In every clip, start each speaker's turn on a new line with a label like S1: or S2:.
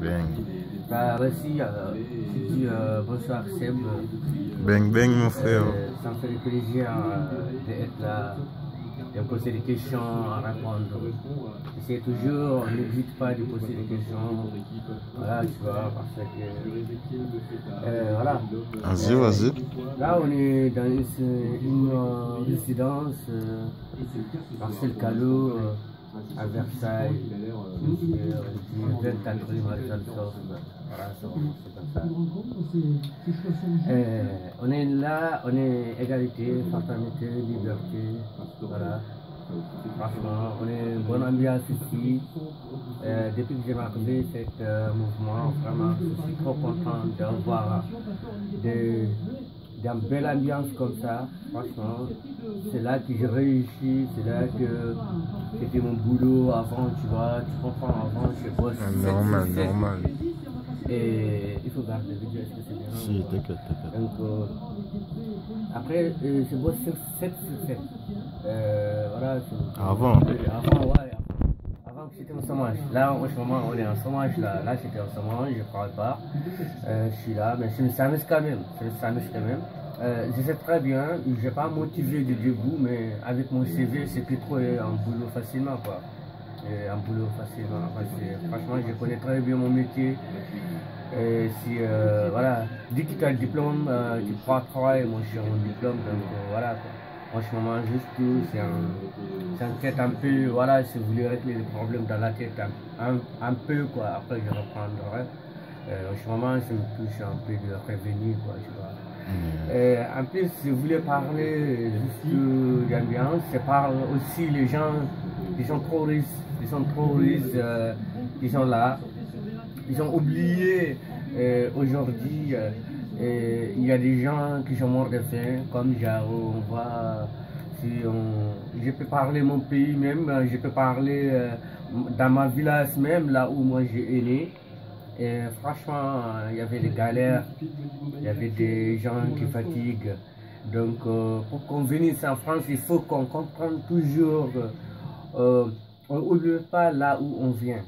S1: Bang.
S2: Bah voici, je dis bonsoir Seb.
S1: Bang bang mon frère.
S2: Ça me fait plaisir d'être là, de poser des questions, à répondre. C'est toujours, n'hésite pas de poser des questions. Voilà, tu vois, parce que voilà.
S1: Vas-y, vas-y.
S2: Là, on est dans une résidence, Marcel Callot, à Versailles, du 24 rue Maréchal Sof. Voilà, c'est comme ça. On est là, on est égalité, fraternité, liberté. Voilà. Franchement, on est une bonne ambiance ici. Depuis que j'ai marqué cet mouvement, vraiment, je suis trop content d'avoir d'une belle ambiance comme ça. Franchement, c'est là que j'ai réussi, c'est là que c'était mon boulot avant, tu vois, tu comprends, avant je bosse.
S1: Normal.
S2: Et il faut garder la vidéo, est-ce que c'est bien?
S1: Si, t'inquiète.
S2: Donc, après, je bosse 7 sur 7. Voilà.
S1: Avant,
S2: ouais. Avant que j'étais au chômage. Là, en ce moment, on est en chômage. Là j'étais en chômage, je ne travaille pas. Je suis là, mais je me s'amuse quand même. Je sais très bien, je n'ai pas motivé du début, mais avec mon CV, c'est plus trop un boulot facilement, quoi. Franchement, je connais très bien mon métier. Voilà, dès que tu as le diplôme, tu pourras travailler, moi je suis en diplôme, donc voilà quoi. En ce moment, juste tout, c'est une tête un peu, voilà, si vous voulez régler les problèmes dans la tête un peu quoi, après je reprendrai. En ce moment, ça me touche un peu de revenus quoi, tu vois. En plus, je voulais parler juste d'ambiance, je parle aussi les gens qui sont trop riches, qui sont là, ils sont oubliés aujourd'hui. Il y a des gens qui sont morts de faim, comme Jao, on voit. Je peux parler mon pays même, je peux parler dans ma village même, là où moi j'ai né. Et franchement, il y avait des galères, il y avait des gens qui fatiguent. Donc, pour qu'on vienne en France, il faut qu'on comprenne toujours. On n'oublie pas là où on vient.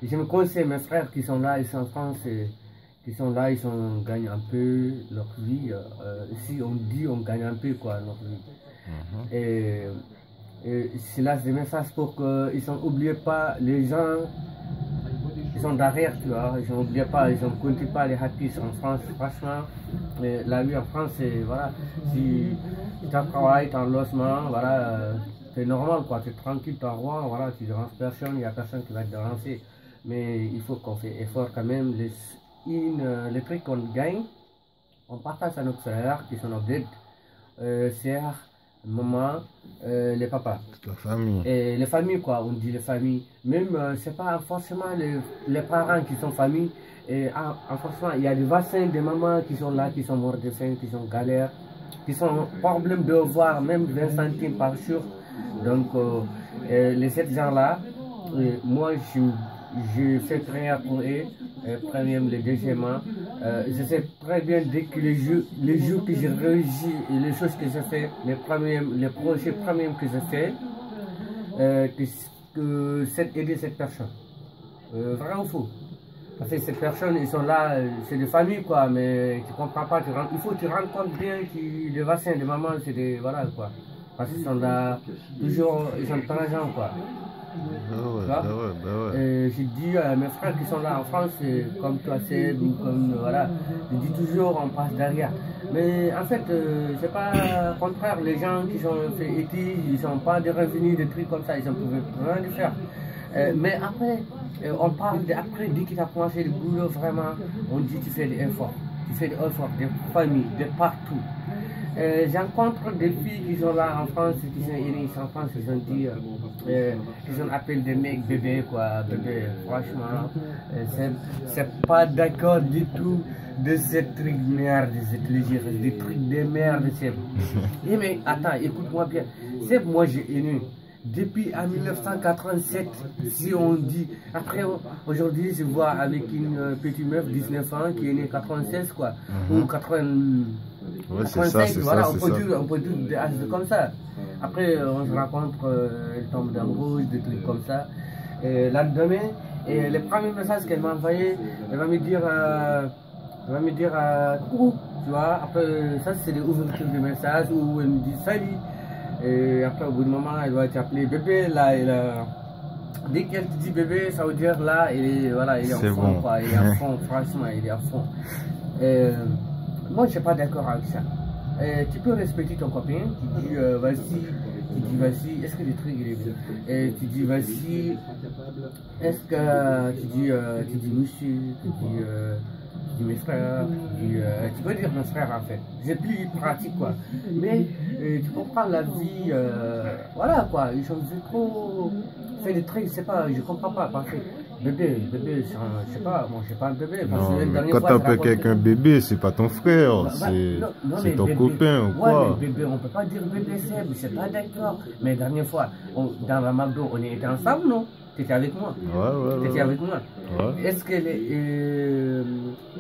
S2: Je me conseille mes frères qui sont là, ils sont en France, qui sont là, ils gagnent un peu leur vie. Si on dit on gagne un peu quoi, leur vie. Et c'est là des messages pour qu'ils n'oublient pas les gens qui sont derrière, tu vois. Ils n'oublient pas, ils ne comptent pas les happy en France. Franchement, la vie en France, c'est voilà. Si tu travailles, tu as un logement, voilà, c'est normal quoi. Tu es tranquille, tu es roi, voilà, tu ne déranges personne, il n'y a personne qui va te déranger. Mais il faut qu'on fait effort quand même. Les trucs qu'on gagne, on partage à nos frères qui sont nos bleds, sœurs, maman, les papas.
S1: La famille.
S2: Et les familles quoi, on dit les familles. Même c'est pas forcément les parents qui sont famille. Et franchement, il y a des vaccins des mamans qui sont là, qui sont morts de faim, qui sont galères, qui sont problème de voir même 20 centimes par jour. Donc les 7 gens là, moi je fais prière pour eux, premièrement, le deuxièmement. Je sais très bien dès que les jours que j'ai réussi et les choses que j'ai fait, les projets premiers que j'ai fait, que c'est aider cette personne. Vrai ou faux? Parce que ces personnes, ils sont là, c'est des familles quoi, mais tu comprends pas, il faut que tu rends compte bien que les vaccins de maman, c'est des, voilà quoi. Parce qu'ils sont là, toujours, ils sont tangents quoi.
S1: Bah ouais.
S2: Je dis à mes frères qui sont là en France, comme toi Seb, ou comme voilà, je dis toujours on passe derrière. Mais en fait, c'est pas contraire, les gens qui sont fait études, ils n'ont pas de revenus, des trucs comme ça, ils ne peuvent rien faire. Mais après, on parle après, dès qu'il a commencé le boulot, vraiment, on dit tu fais des efforts, des familles, de partout. J'encontre des filles qui sont là en France, qui sont aînées en France, ils ont dit, ils ont appelé des mecs bébés, quoi, bébé, franchement, c'est pas d'accord du tout de cette truc de merde, cette légère, des trucs de merde, c'est. Mais attends, écoute-moi bien, c'est moi j'ai aîné. Depuis en 1987, si on dit, après aujourd'hui je vois avec une petite meuf 19 ans qui est née 96 quoi, ou 80,
S1: Ouais,
S2: 85, voilà, on peut dire des âges comme ça. Après, on se rencontre, elle tombe dans le rouge, des trucs comme ça. Et là, demain, et les premiers messages qu'elle m'a envoyé, elle va me dire coucou, tu vois. Après, ça, c'est des ouvertures de messages où elle me dit salut. Et après, au bout du moment, elle va t'appeler bébé. Là, dès qu'elle te dit bébé, ça veut dire là, il est à fond,
S1: bon.
S2: quoi. Il est à fond, franchement, il est à fond. Moi, je suis pas d'accord avec ça. Tu peux respecter ton copain, tu dis vas-y, est-ce que le truc il est bien? Et tu dis vas-y, est-ce que tu dis monsieur, tu dis mes frères, tu peux dire mes frères en fait. C'est plus pratique quoi. Mais tu comprends la vie, voilà quoi, ils sont trop fait des trucs, je sais pas, je comprends pas parce que bébé, je sais pas, moi je sais pas un bébé. Parce
S1: Non,
S2: que
S1: mais quand t'appelles quelqu'un bébé, c'est pas ton frère, c'est ton copain ou quoi.
S2: Ouais, mais bébé, on peut pas dire bébé Seb, je suis pas d'accord. Mais la dernière fois, dans la McDo, on était ensemble, non? T'étais avec moi?
S1: Ouais.
S2: T'étais avec moi?
S1: Ouais.
S2: Est-ce que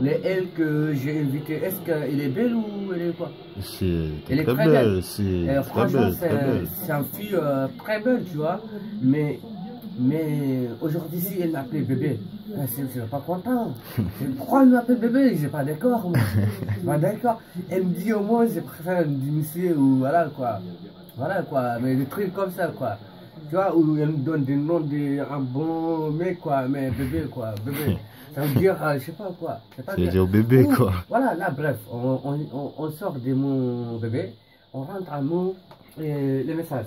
S2: les elle que j'ai invitées, est-ce qu'elle est belle ou elle est quoi? Elle est très belle. Franchement, c'est une fille très belle, tu vois. Mais aujourd'hui, si elle m'appelait bébé, je ne suis pas content. Pourquoi elle m'appelle bébé? Je ne suis pas d'accord. Je suis pas d'accord. Elle me dit au moins, je préfère me dire monsieur ou voilà quoi. Voilà quoi. Mais des trucs comme ça quoi. Tu vois, où elle me donne des noms d'un bon mec quoi. Mais bébé quoi. Bébé. Ça veut dire, je sais pas quoi.
S1: Ça veut dire bébé quoi.
S2: Voilà, là, bref, on sort des mots bébé, on rentre à mots les messages.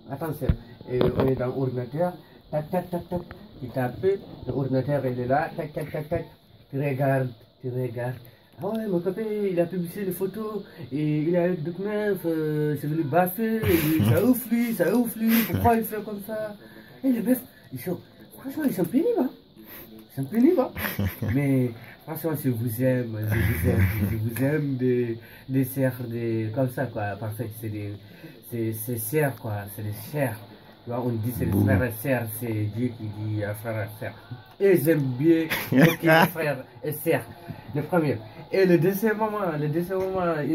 S2: Attention, on est dans l'ordinateur, tac, tac, tac, tac, tu tapes, l'ordinateur il est là, tac, tac, tac, tac, tu regardes. Ah ouais, mon copain, il a publié les photos, et il est avec d'autres meufs, c'est venu baffer, ça ouf lui, pourquoi il fait comme ça? Et les meufs, franchement, ils sont pénibles, hein. C'est pénible, hein? Mais franchement, je vous aime, des sœurs, comme ça, quoi. Parfait, c'est sœurs, quoi, c'est des sœurs. Tu vois, on dit c'est les frères et sœurs, c'est Dieu qui dit frère et sœur. Et j'aime bien les frères et sœurs, le premier. Et le deuxième moment, une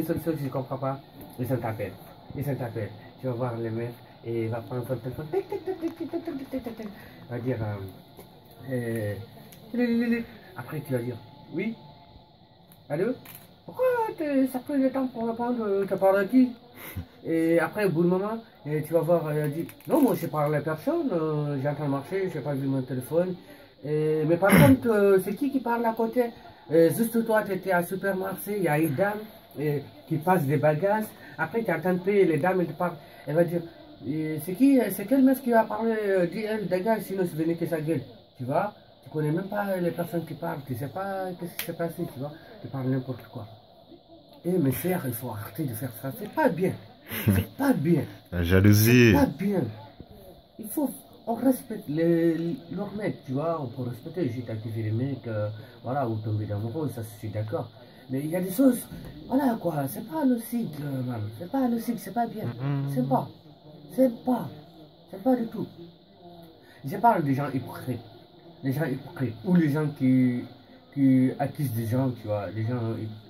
S2: seule chose que je ne comprends pas, ils s'appellent. Tu vas voir les mecs et il va prendre son téléphone, il va dire, après tu vas dire, oui, allô? Pourquoi ça prend le temps pour répondre? Tu parles à qui? Et après, au bout d'un moment, tu vas voir, elle dit, non, moi je parle à personne, j'ai en train de marcher, je n'ai pas vu mon téléphone. Mais par contre, c'est qui parle à côté? Juste toi, tu étais à supermarché, il y a une dame qui passe des bagages. Après, tu es en train de payer, les dames, elles te parlent. Elle va dire, c'est quelle meuf qui va parler? Dis elle, dégage, sinon je venais que sa gueule. Tu vois? Tu connais même pas les personnes qui parlent, tu sais pas qu'est-ce qui s'est passé, tu vois? Tu parles n'importe quoi. Et mes frères, il faut arrêter de faire ça. C'est pas bien. C'est pas bien.
S1: La jalousie.
S2: C'est pas bien. Il faut, on respecte leurs mecs, tu vois, on peut respecter. J'ai activé les mecs, voilà, ou tomber d'amoureux, ça je suis d'accord. Mais il y a des choses, voilà quoi, c'est pas logique, man. C'est pas logique, c'est pas bien. C'est pas du tout. Je parle des gens hypocrites. Les gens hypocrites. Ou les gens qui accusent des gens, tu vois. Les gens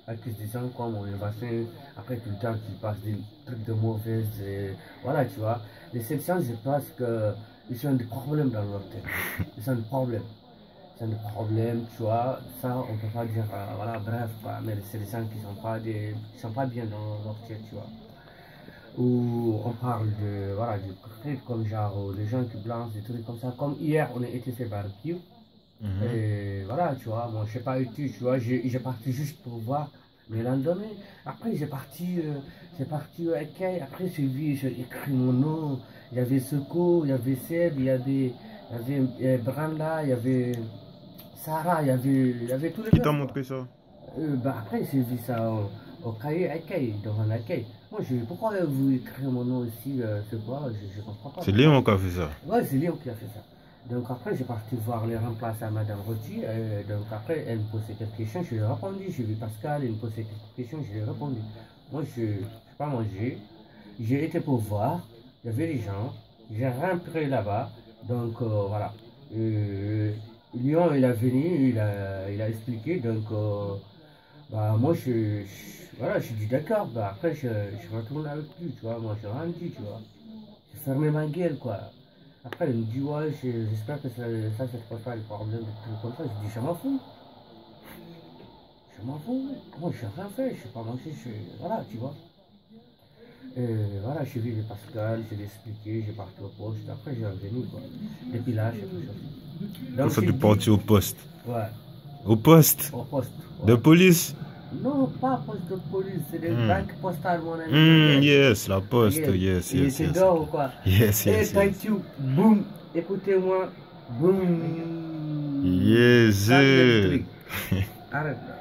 S2: accusent des gens comme on est vaccin. Après tout le temps, tu passes des trucs de mauvaises. Voilà, tu vois. Les sections, je pense qu'ils ont des problèmes dans leur tête. Ils ont des problèmes. Ils ont des problèmes, tu vois. Ça, on ne peut pas dire, voilà, bref, quoi. Mais c'est des gens qui ne sont pas bien dans leur tête, tu vois. Où on parle de, voilà, du truc comme genre, des gens qui blanchent, des trucs comme ça. Comme hier, on a été fait barbecue. Et voilà, tu vois, bon, je sais pas été, tu vois, j'ai parti juste pour voir le lendemain. Après, j'ai parti à Kay. Après, j'ai écrit mon nom. Il y avait Seko, il y avait Seb, il y avait Branda, il y avait Sarah, il y avait tous les gens.
S1: Qui t'a montré ça?
S2: Après, j'ai vu ça au cahier à Kay, devant la Kay. Moi, pourquoi vous écrivez mon nom ici, c'est quoi? Je comprends pas.
S1: C'est Léon qui a fait ça?
S2: Ouais, c'est Léon qui a fait ça. Donc après, j'ai parti voir les remplaçants à Madame Roti. Donc après, elle me posait quelques questions, je lui ai répondu. J'ai vu Pascal, elle me posait quelques questions, je lui ai répondu. Moi, je n'ai pas mangé. J'ai été pour voir. Il y avait des gens. J'ai rentré là-bas. Donc voilà. Lyon, il a venu, il a expliqué. Donc Bah, moi, voilà, je dis d'accord. Bah, après, je retourne avec lui, tu vois. Moi, je rien dit, tu vois. J'ai fermé ma gueule, quoi. Après, il me dit, ouais, j'espère que ça te pose pas les problèmes, des trucs comme ça. Je dis, je m'en fous. Je m'en fous. Moi, je n'ai rien fait. Je suis pas mangé. Voilà, tu vois. Et voilà, je suis vu de Pascal, je l'ai expliqué, j'ai parti au poste. Après, j'ai revenu, quoi. Depuis là, je sais plus chose.
S1: Pour ça, tu es parti au poste.
S2: Ouais.
S1: Au poste?
S2: Au poste. Ouais.
S1: De police?
S2: Non, pas poste de police, c'est des banques postales, mon ami.
S1: Yes, la poste, yes.
S2: C'est d'or ou quoi?
S1: Yes.
S2: Thank you, boum, écoutez-moi, boum.
S1: Yes.
S2: Arrête là.